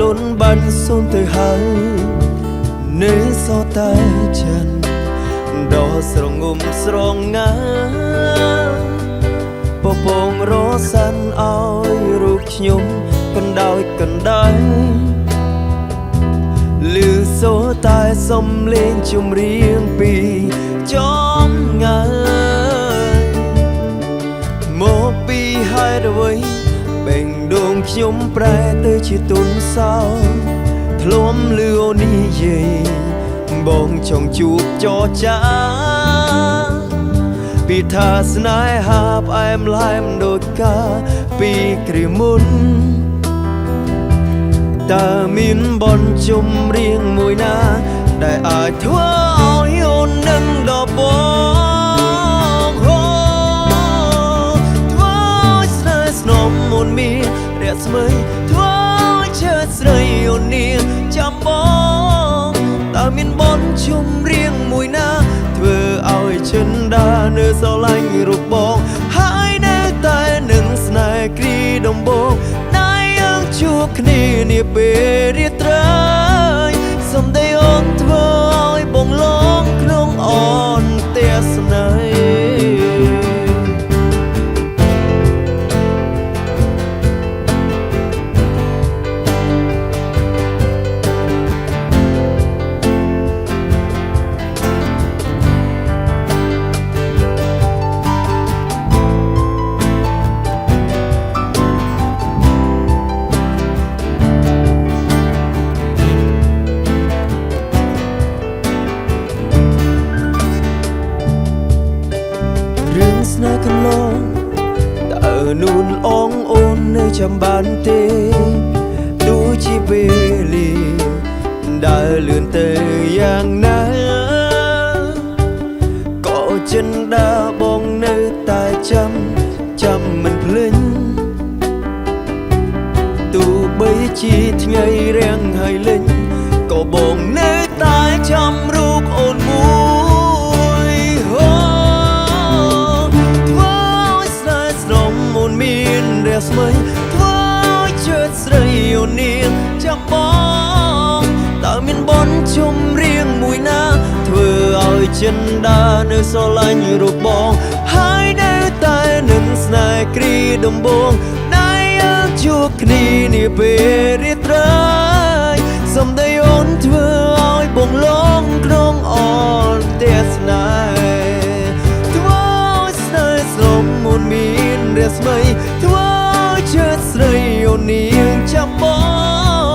ខ្លួនបានសូនទៅហើយនៅសតែចិនដ៏ស្រងំស្រងងាពពងរសាន់ឲ្យរូបខ្ញុំកណ្ដោយកណ្ដាយលឺសូរតែសំឡេងចម្រៀងពីចំងាយមកពីហេតុអ្វីបេងដូងខ្ញុំប្រែទៅជាទុនសោធ្លុំលឺអូនីយាយបងចង់ជួបចរចាពីថាស្នេហាផ្អែមល្ហែមដូចកាពីគ្រាមុនតើមានបនចម្រៀងមួយណាដែលអាចធ្វើឲ្យអូននឹងដល់បងធ្វើឲ្យស្នេហ៍ស្នំមុនមានរស្មីធ្វើឲ្យជើស្រីអូននាងចាំបងតើមានបនចម្រៀងមួយណាធ្វើឲ្យចិនដានៅស្រឡាញ់រូបបងហើយនៅតែនឹងស្នេហ៍គ្រាដំបូងជួបគ្នានាពេលរាត្រីសំដីអូនធ្វើឲ្យបងឡងក្នុងអនទេសនាស្នេហ៍កន្លងតើនួនអងអូននៅចាំបានទេទោះជាពេលលាដើរលឿនទៅយ៉ាងណាក៏ចិនដាបងនៅតែចាំមិនភ្លេចទោះបីជាថ្ងៃរាំងហើយលេងក៏បងនៅតែចាំរូបអូនមួយស្មីធ្វើឲ្យជើស្រីអូននាងចាំបងតើមានបនចម្រៀងមួយណាធ្វើឲ្យចិនដានៅស្រឡាញ់រូបបងហើយនៅតែនឹងស្នេហ៍គ្រាដំបូងដែលយើងជួបគ្នានាពេលរាត្រីសំដីអូនធ្វើឲ្យបងឡងក្នុងអនទេសនាធ្វើឲ្យស្នេហ៍ស្រមមុនមានរស្មីធ្វើជើស្រីអូននាងចាំប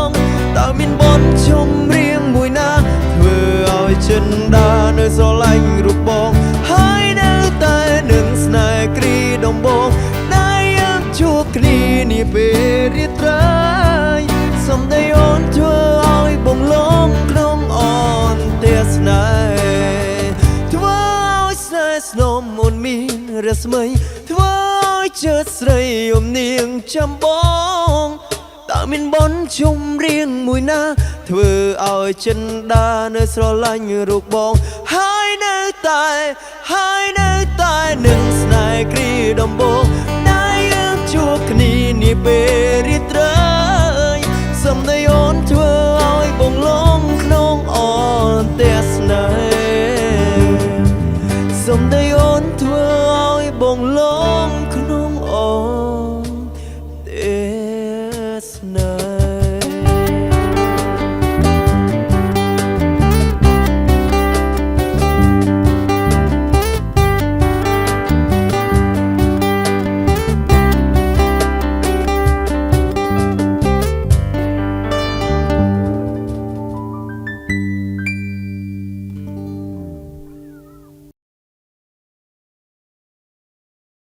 ងតើមានបនចម្រៀងមួយណាធ្វើឲ្យចិនដានៅស្រឡាញ់រូបបងហើយនៅតែនឹងស្នេហ៍គ្រាដំបូងដែលយើងជួបគ្នានាពេលរាត្រីសំដីអូនធ្វើឲ្យបងឡងក្នុងអនទេសនាធ្វើឲ្យស្នេហ៍ស្នំមុនមានរស្មីធ្វើជើស្រីអូននាងចាំបងតើមានបនចម្រៀងមួយណាធ្វើឲ្យចិនដានៅស្រឡាញ់រូបបងហើយនៅតែនឹងស្នេហ៍គ្រាដំបូងដែលយើងជួបគ្នានាពេលរាត្រីសំដីអូនធ្វើឲ្យបងឡងក្នុងអនទេសនាសំដីអូនធ្វើឲ្យបងឡងក្នុងអ